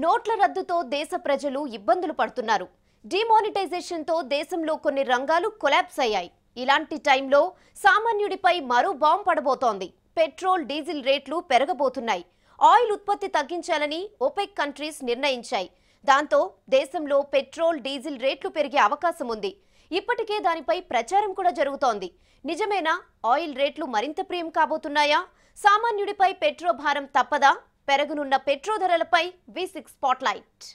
నోట్ల రద్దుతో దేశ ప్రజలు ఇబ్బందులు పడుతున్నారు. డిమానిటైజేషన్ తో దేశంలో కొన్ని రంగాలు కొలాప్స్ అయ్యాయి. ఇలాంటి టైంలో సామాన్యుడిపై మరో బాంబ్ పడబోతోంది. పెట్రోల్, డీజిల్ రేట్లు పెరగబోతున్నాయి. ఆయిల్ ఉత్పత్తి తగ్గించాలని ఒపెక్ కంట్రీస్ నిర్ణయించాయి. దాంతో దేశంలో పెట్రోల్, డీజిల్ రేట్లు పెరిగే అవకాశం ఉంది. ఇప్పటికే దానిపై ప్రచారం కూడా జరుగుతోంది. నిజమేనా? ఆయిల్ రేట్లు మరింత ప్రియం కాబోతున్నాయా? సామాన్యుడిపై పెట్రో భారం తప్పదా? పెరగనున్న పెట్రో ధరలపై V6 స్పాట్లైట్.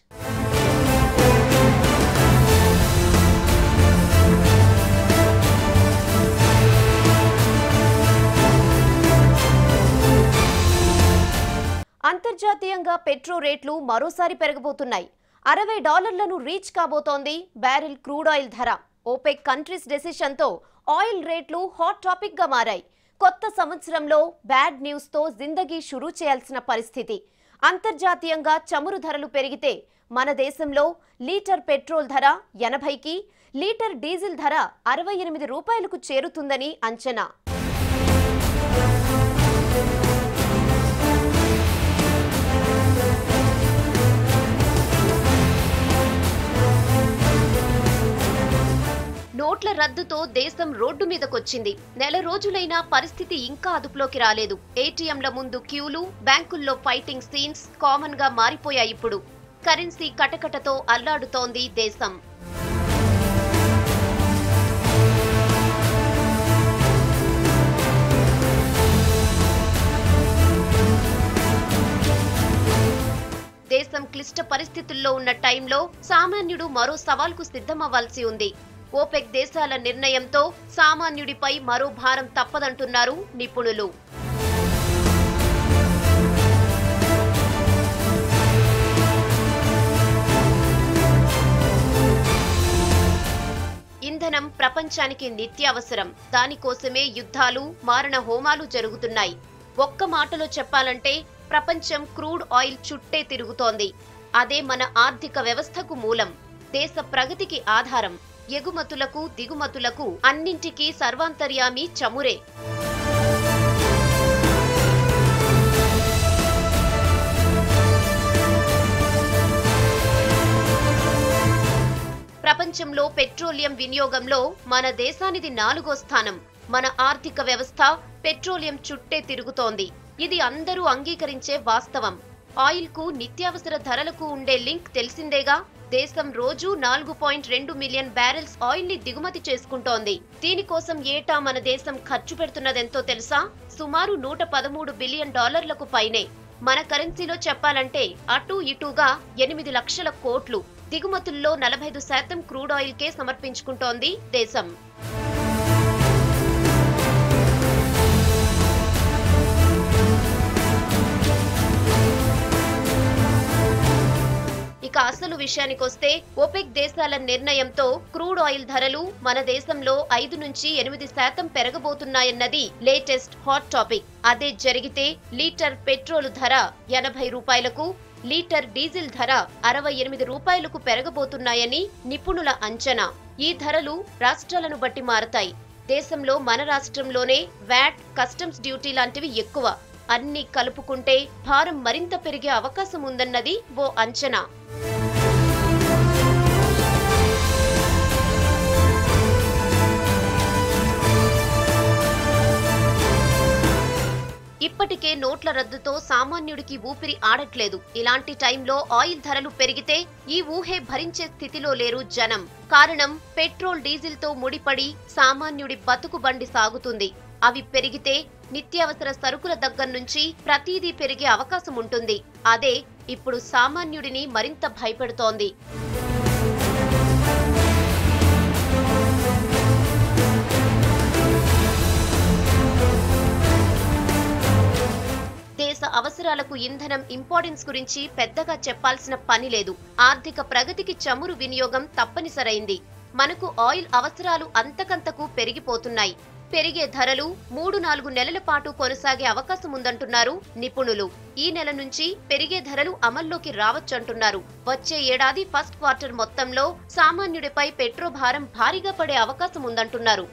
అంతర్జాతీయంగా పెట్రో రేట్లు మరోసారి పెరగబోతున్నాయి. $60లను రీచ్ కాబోతోంది బ్యారెల్ క్రూడ్ ఆయిల్ ధర. ఓపెక్ కంట్రీస్ డెసిషన్తో ఆయిల్ రేట్లు హాట్ టాపిక్ గా మారాయి. కొత్త సంవత్సరంలో బ్యాడ్ న్యూస్ తో జిందగీ షురూ చేయాల్సిన పరిస్థితి. అంతర్జాతీయంగా చమురు ధరలు పెరిగితే మన దేశంలో లీటర్ పెట్రోల్ ధర 80కి, లీటర్ డీజిల్ ధర 68 రూపాయలకు చేరుతుందని అంచనా. నోట్ల రద్దుతో దేశం రోడ్డు మీదకొచ్చింది. నెల రోజులైనా పరిస్థితి ఇంకా అదుపులోకి రాలేదు. ఏటీఎంల ముందు క్యూలు, బ్యాంకుల్లో ఫైటింగ్ సీన్స్ కామన్ గా మారిపోయాయి. ఇప్పుడు కరెన్సీ కటకటతో అల్లాడుతోంది దేశం. దేశం క్లిష్ట పరిస్థితుల్లో ఉన్న టైంలో సామాన్యుడు మరో సవాల్కు సిద్ధమవ్వాల్సి ఉంది. ఓపెక్ దేశాల నిర్ణయంతో సామాన్యుడిపై మరో భారం తప్పదంటున్నారు నిపుణులు. ఇంధనం ప్రపంచానికి నిత్యావసరం. దానికోసమే యుద్ధాలు, మారణ హోమాలు జరుగుతున్నాయి. ఒక్క మాటలో చెప్పాలంటే ప్రపంచం క్రూడ్ ఆయిల్ చుట్టే తిరుగుతోంది. అదే మన ఆర్థిక వ్యవస్థకు మూలం, దేశ ప్రగతికి ఆధారం. ఎగుమతులకు, దిగుమతులకు అన్నింటికీ సర్వాంతర్యామి చమురే. ప్రపంచంలో పెట్రోలియం వినియోగంలో మన దేశానిది 4వ స్థానం. మన ఆర్థిక వ్యవస్థ పెట్రోలియం చుట్టే తిరుగుతోంది. ఇది అందరూ అంగీకరించే వాస్తవం. ఆయిల్ కు, నిత్యావసర ధరలకు ఉండే లింక్ తెలిసిందేగా. దేశం రోజు 4.2 మిలియన్ బ్యారెల్స్ ఆయిల్ ని దిగుమతి చేసుకుంటోంది. దీనికోసం ఏటా మన దేశం ఖర్చు పెడుతున్నదెంతో తెలుసా? సుమారు $113 బిలియన్ పైనే. మన కరెన్సీలో చెప్పాలంటే అటూ ఇటూగా 8 లక్షల కోట్లు. దిగుమతుల్లో 45% క్రూడ్ ఆయిల్ కే సమర్పించుకుంటోంది దేశం. ఇక అసలు విషయానికొస్తే ఓపెక్ దేశాల నిర్ణయంతో క్రూడ్ ఆయిల్ ధరలు మన దేశంలో 5 నుంచి 8% పెరగబోతున్నాయన్నది లేటెస్ట్ హాట్ టాపిక్. అదే జరిగితే లీటర్ పెట్రోల్ ధర 80 రూపాయలకు, లీటర్ డీజిల్ ధర 68 రూపాయలకు పెరగబోతున్నాయని నిపుణుల అంచనా. ఈ ధరలు రాష్ట్రాలను బట్టి మారతాయి. దేశంలో మన రాష్ట్రంలోనే వ్యాట్, కస్టమ్స్ డ్యూటీ లాంటివి ఎక్కువ. అన్ని కలుపుకుంటే భారం మరింత పెరిగే అవకాశం ఉందన్నది ఓ అంచనా. ఇప్పటికే నోట్ల రద్దుతో సామాన్యుడికి ఊపిరి ఆడట్లేదు. ఇలాంటి టైంలో ఆయిల్ ధరలు పెరిగితే ఈ ఊహే భరించే స్థితిలో లేరు జనం. కారణం, పెట్రోల్, డీజిల్ తో ముడిపడి సామాన్యుడి బతుకు బండి సాగుతుంది. అవి పెరిగితే నిత్యావసర సరుకుల దగ్గర నుంచి ప్రతిదీ పెరిగే అవకాశం ఉంటుంది. అదే ఇప్పుడు సామాన్యుడిని మరింత భయపెడుతోంది. దేశ అవసరాలకు ఇంధనం ఇంపార్టెన్స్ గురించి పెద్దగా చెప్పాల్సిన పని లేదు. ఆర్థిక ప్రగతికి చమురు వినియోగం తప్పనిసరైంది. మనకు ఆయిల్ అవసరాలు అంతకంతకు పెరిగిపోతున్నాయి. పెరిగే ధరలు 3-4 నెలల పాటు కొనసాగే అవకాశం ఉందంటున్నారు నిపుణులు. ఈ నెల నుంచి పెరిగే ధరలు అమల్లోకి రావచ్చంటున్నారు. వచ్చే ఏడాది ఫస్ట్ క్వార్టర్ మొత్తంలో సామాన్యుడిపై పెట్రో భారం భారీగా పడే అవకాశం ఉందంటున్నారు.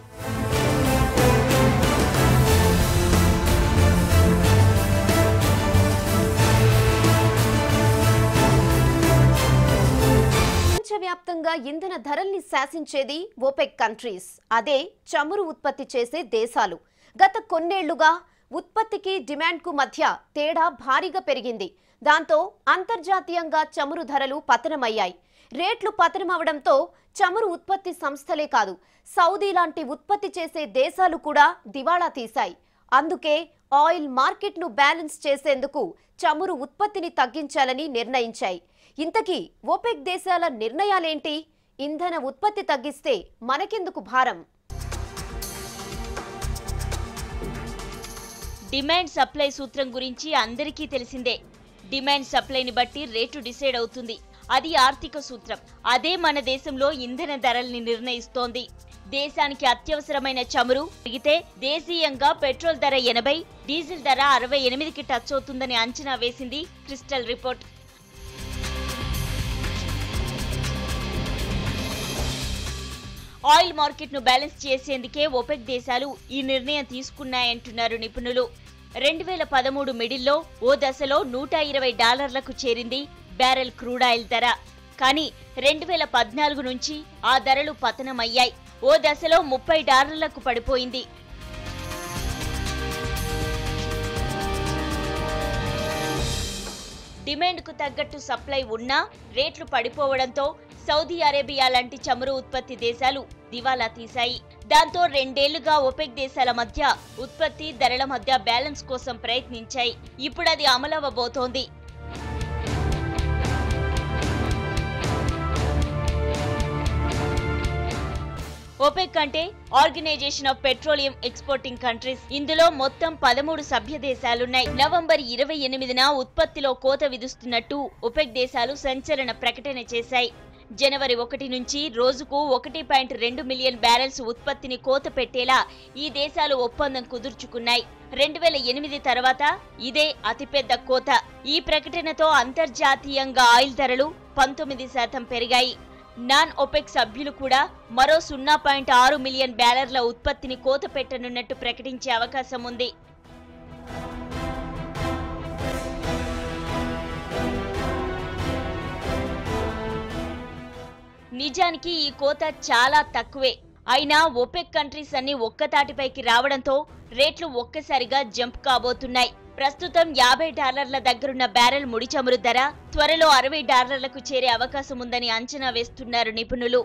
ప్రపంచవ్యాప్తంగా ఇంధన ధరల్ని శాసించేది ఓపెక్ కంట్రీస్. అదే చమురు ఉత్పత్తి చేసే దేశాలు. గత కొన్నేళ్లుగా ఉత్పత్తికి డిమాండ్కు మధ్య తేడా భారీగా పెరిగింది. దాంతో అంతర్జాతీయంగా చమురు ధరలు పతనమయ్యాయి. రేట్లు పతనమవడంతో చమురు ఉత్పత్తి సంస్థలే కాదు, సౌదీ లాంటి ఉత్పత్తి చేసే దేశాలు కూడా దివాళా తీశాయి. అందుకే ఆయిల్ మార్కెట్ను బ్యాలెన్స్ చేసేందుకు చమురు ఉత్పత్తిని తగ్గించాలని నిర్ణయించాయి. ఇంతకీ ఓపెక్ దేశాల నిర్ణయాలేంటి? ఇంధన ఉత్పత్తి తగ్గిస్తే మనకెందుకు భారం? డిమాండ్ సప్లై సూత్రం గురించి అందరికీ తెలిసిందే. డిమాండ్ సప్లైని బట్టి రేటు డిసైడ్ అవుతుంది. అది ఆర్థిక సూత్రం. అదే మన దేశంలో ఇంధన ధరల్ని నిర్ణయిస్తోంది. దేశానికి అత్యవసరమైన చమురు పెరిగితే దేశీయంగా పెట్రోల్ ధర 80, డీజిల్ ధర 68కి టచ్ అవుతుందని అంచనా వేసింది క్రిస్టల్ రిపోర్ట్. ఆయిల్ మార్కెట్ ను బ్యాలెన్స్ చేసేందుకే ఓపెక్ దేశాలు ఈ నిర్ణయం తీసుకున్నాయంటున్నారు నిపుణులు. 2013 మిడిల్లో ఓ దశలో $120లకు చేరింది బ్యారెల్ క్రూడ్ ఆయిల్ ధర. కానీ 2014 నుంచి ఆ ధరలు పతనమయ్యాయి. ఓ దశలో $30లకు పడిపోయింది. డిమాండ్కు తగ్గట్టు సప్లై ఉన్నా రేట్లు పడిపోవడంతో సౌదీ అరేబియా లాంటి చమురు ఉత్పత్తి దేశాలు దివాలా తీశాయి. దాంతో 2 ఏళ్లుగా ఓపెక్ దేశాల మధ్య ఉత్పత్తి ధరల మధ్య బ్యాలెన్స్ కోసం ప్రయత్నించాయి. ఇప్పుడు అది అమలవబోతోంది. ఓపెక్ అంటే Organization of Petroleum Exporting Countries. ఇందులో మొత్తం 13 సభ్య దేశాలున్నాయి. నవంబర్ 28న ఉత్పత్తిలో కోత విధిస్తున్నట్టు ఓపెక్ దేశాలు సంచలన ప్రకటన చేశాయి. జనవరి 1 నుంచి రోజుకు 1.2 మిలియన్ బ్యారెల్స్ ఉత్పత్తిని కోత పెట్టేలా ఈ దేశాలు ఒప్పందం కుదుర్చుకున్నాయి. 2008 తర్వాత ఇదే అతిపెద్ద కోత. ఈ ప్రకటనతో అంతర్జాతీయంగా ఆయిల్ ధరలు 19% పెరిగాయి. నాన్ ఓపెక్ సభ్యులు కూడా మరో 0.6 మిలియన్ బ్యారెర్ల ఉత్పత్తిని కోత పెట్టనున్నట్టు ప్రకటించే అవకాశం ఉంది. నిజానికి ఈ కోత చాలా తక్కువే. అయినా ఓపెక్ కంట్రీస్ అన్ని ఒక్కతాటిపైకి రావడంతో రేట్లు ఒక్కసారిగా జంప్ కాబోతున్నాయి. ప్రస్తుతం $50 దగ్గరున్న బ్యారెల్ ముడి చమురు ధర త్వరలో $60లకు చేరే అవకాశం ఉందని అంచనా వేస్తున్నారు నిపుణులు.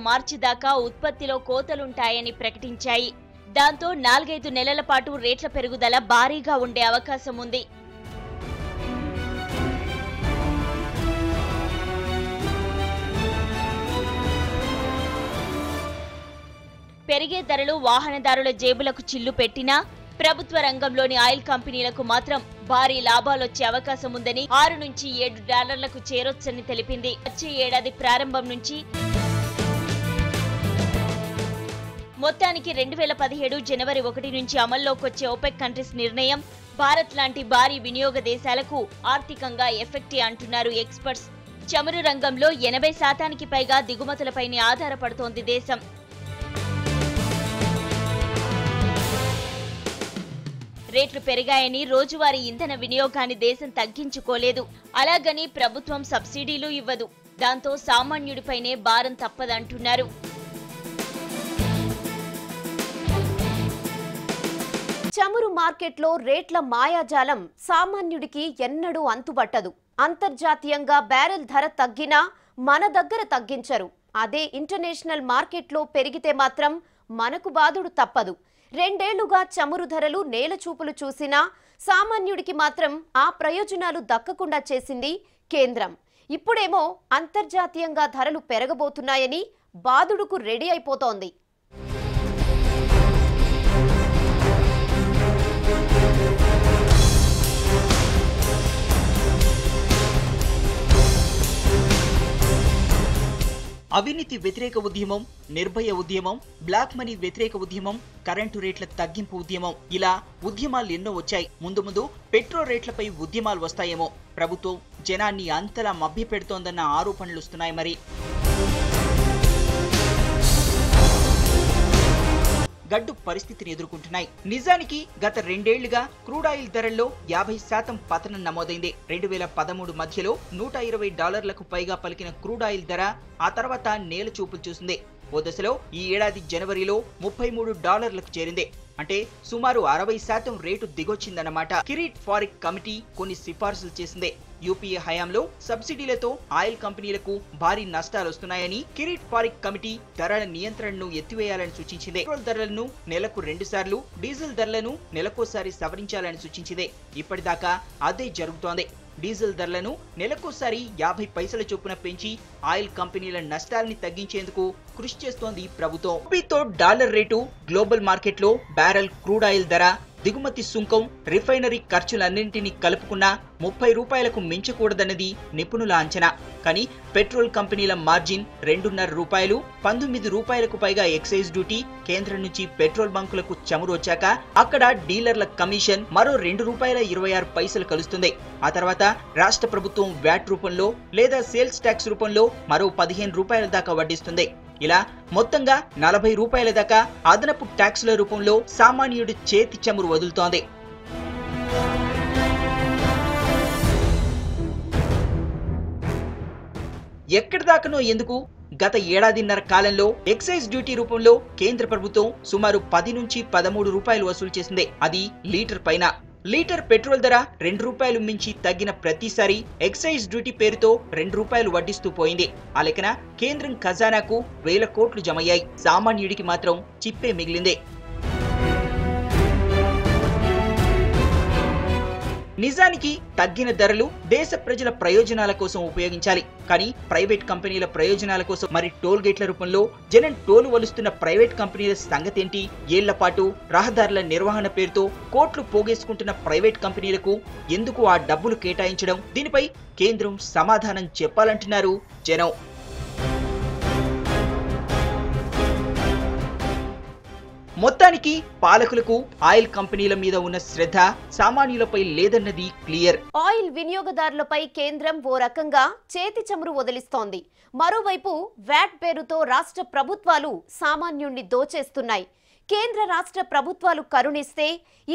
మార్చి దాకా ఉత్పత్తిలో కోతలుంటాయని ప్రకటించాయి. దాంతో 4-5 నెలల పాటు రేట్ల పెరుగుదల భారీగా ఉండే అవకాశం ఉంది. పెరిగే ధరలు వాహనదారుల జేబులకు చిల్లు పెట్టినా ప్రభుత్వ రంగంలోని ఆయిల్ కంపెనీలకు మాత్రం భారీ లాభాలొచ్చే అవకాశం ఉందని $6 నుంచి $7లకు చేరొచ్చని తెలిపింది. వచ్చే ఏడాది ప్రారంభం నుంచి మొత్తానికి 2017 జనవరి 1 నుంచి అమల్లోకొచ్చే ఓపెక్ కంట్రీస్ నిర్ణయం భారత్ లాంటి భారీ వినియోగ దేశాలకు ఆర్థికంగా ఎఫెక్టే అంటున్నారు ఎక్స్పర్ట్స్. చమురు రంగంలో 80% పైగా దిగుమతులపైనే ఆధారపడుతోంది దేశం. రేట్లు పెరిగాయని రోజువారీ ఇంధన వినియోగాన్ని దేశం తగ్గించుకోలేదు. అలాగని ప్రభుత్వం సబ్సిడీలు ఇవ్వదు. దాంతో సామాన్యుడిపైనే భారం తప్పదంటున్నారు. చమురు మార్కెట్లో రేట్ల మాయాజాలం సామాన్యుడికి ఎన్నడూ అంతుబట్టదు. అంతర్జాతీయంగా బ్యారెల్ ధర తగ్గినా మన దగ్గర తగ్గించరు. అదే ఇంటర్నేషనల్ మార్కెట్లో పెరిగితే మాత్రం మనకు బాధుడు తప్పదు. 2 ఏళ్లుగా చమురు ధరలు నేలచూపులు చూసినా సామాన్యుడికి మాత్రం ఆ ప్రయోజనాలు దక్కకుండా చేసింది కేంద్రం. ఇప్పుడేమో అంతర్జాతీయంగా ధరలు పెరగబోతున్నాయని బాధుడుకు రెడీ అయిపోతోంది. అవినీతి వ్యతిరేక ఉద్యమం, నిర్భయ ఉద్యమం, బ్లాక్ మనీ వ్యతిరేక ఉద్యమం, కరెంటు రేట్ల తగ్గింపు ఉద్యమం, ఇలా ఉద్యమాలు ఎన్నో వచ్చాయి. ముందు ముందు పెట్రోల్ రేట్లపై ఉద్యమాలు వస్తాయేమో. ప్రభుత్వం జనాన్ని అంతలా మభ్యపెడుతోందన్న ఆరోపణలు వస్తున్నాయి. మరి గడ్డు పరిస్థితిని ఎదుర్కొంటున్నాయి. నిజానికి గత 2 ఏళ్లుగా క్రూడ్ ఆయిల్ ధరల్లో 50% పతనం నమోదైంది. 2013 మధ్యలో $120లకు పైగా పలికిన క్రూడ్ ఆయిల్ ధర ఆ తర్వాత నేల చూపులు చూసింది. ఓ దశలో ఈ ఏడాది జనవరిలో $33లకు చేరింది. అంటే సుమారు 60% రేటు దిగొచ్చిందన్నమాట. కిరీట్ ఫారిక్ కమిటీ కొన్ని సిఫార్సులు చేసింది. యూపీఏ హయాంలో సబ్సిడీలతో ఆయిల్ కంపెనీలకు భారీ నష్టాలు వస్తున్నాయని కిరీట్ ఫారిక్ కమిటీ ధరల నియంత్రణను ఎత్తివేయాలని సూచించింది. పెట్రోల్ ధరలను నెలకు 2 సార్లు, డీజిల్ ధరలను నెలకోసారి సవరించాలని సూచించింది. ఇప్పటిదాకా అదే జరుగుతోంది. డీజిల్ ధరలను నెలకోసారి 50 పైసల చొప్పున పెంచి ఆయిల్ కంపెనీల నష్టాలని తగ్గించేందుకు కృషి చేస్తోంది ప్రభుత్వం. రూపీతో డాలర్ రేటు, గ్లోబల్ మార్కెట్లో బ్యారెల్ క్రూడ్ ఆయిల్ ధర, దిగుమతి సుంకం, రిఫైనరీ ఖర్చులన్నింటినీ కలుపుకున్న ₹30కు మించకూడదన్నది నిపుణుల అంచనా. కానీ పెట్రోల్ కంపెనీల మార్జిన్ ₹2.5, ₹19కు పైగా ఎక్సైజ్ డ్యూటీ, కేంద్రం నుంచి పెట్రోల్ బంకులకు చమురు వచ్చాక అక్కడ డీలర్ల కమిషన్ మరో ₹2.26 కలుస్తుంది. ఆ తర్వాత రాష్ట్ర ప్రభుత్వం వ్యాట్ రూపంలో లేదా సేల్స్ ట్యాక్స్ రూపంలో మరో ₹15 దాకా వడ్డిస్తుంది. ఇలా మొత్తంగా ₹40 దాకా అదనపు ట్యాక్సుల రూపంలో సామాన్యుడి చేతి చమురు వదులుతోంది. ఎక్కడిదాకనో ఎందుకు గత ఏడాదిన్నర కాలంలో ఎక్సైజ్ డ్యూటీ రూపంలో కేంద్ర ప్రభుత్వం సుమారు 10 నుంచి ₹13 వసూలు చేసింది. అది లీటర్ పైన. లీటర్ పెట్రోల్ ధర ₹2 మించి తగ్గిన ప్రతిసారి ఎక్సైజ్ డ్యూటీ పేరుతో ₹2 వడ్డిస్తూ పోయింది. ఆ లెక్కన కేంద్రం ఖజానాకు వేల కోట్లు జమయ్యాయి. సామాన్యుడికి మాత్రం చిప్పే మిగిలింది. నిజానికి తగ్గిన ధరలు దేశ ప్రజల ప్రయోజనాల కోసం ఉపయోగించాలి. కానీ ప్రైవేట్ కంపెనీల ప్రయోజనాల కోసం మరి టోల్ గేట్ల రూపంలో జనం టోలు వలుస్తున్న ప్రైవేట్ కంపెనీల సంగతేంటి? ఏళ్ల పాటు రహదారుల నిర్వహణ పేరుతో కోట్లు పోగేసుకుంటున్న ప్రైవేట్ కంపెనీలకు ఎందుకు ఆ డబ్బులు కేటాయించడం? దీనిపై కేంద్రం సమాధానం చెప్పాలంటున్నారు జనం. మొత్తానికి పాలకులకు ఆయిల్ కంపెనీల మీద ఉన్న శ్రద్ధ సామాన్యులపై లేదన్నది క్లియర్. ఆయిల్ వినియోగదారులపై కేంద్రం ఓ రకంగా చేతి చమురు వదిలిస్తోంది. మరోవైపు వ్యాట్ పేరుతో రాష్ట్ర ప్రభుత్వాలు సామాన్యుణ్ణి దోచేస్తున్నాయి. కేంద్ర రాష్ట్ర ప్రభుత్వాలు కరుణిస్తే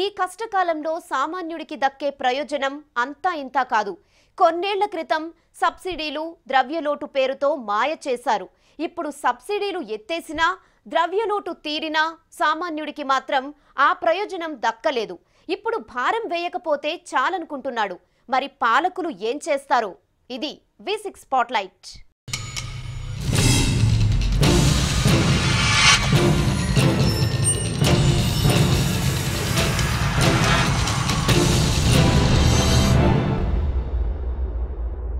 ఈ కష్టకాలంలో సామాన్యుడికి దక్కే ప్రయోజనం అంతా ఇంతా కాదు. కొన్నేళ్ల క్రితం సబ్సిడీలు, ద్రవ్యలోటు పేరుతో మాయ చేశారు. ఇప్పుడు సబ్సిడీలు ఎత్తేసినా, ద్రవ్యలోటు తీరినా సామాన్యుడికి మాత్రం ఆ ప్రయోజనం దక్కలేదు. ఇప్పుడు భారం వేయకపోతే చాలనుకుంటున్నాడు. మరి పాలకులు ఏం చేస్తారో? ఇది V6 స్పాట్లైట్.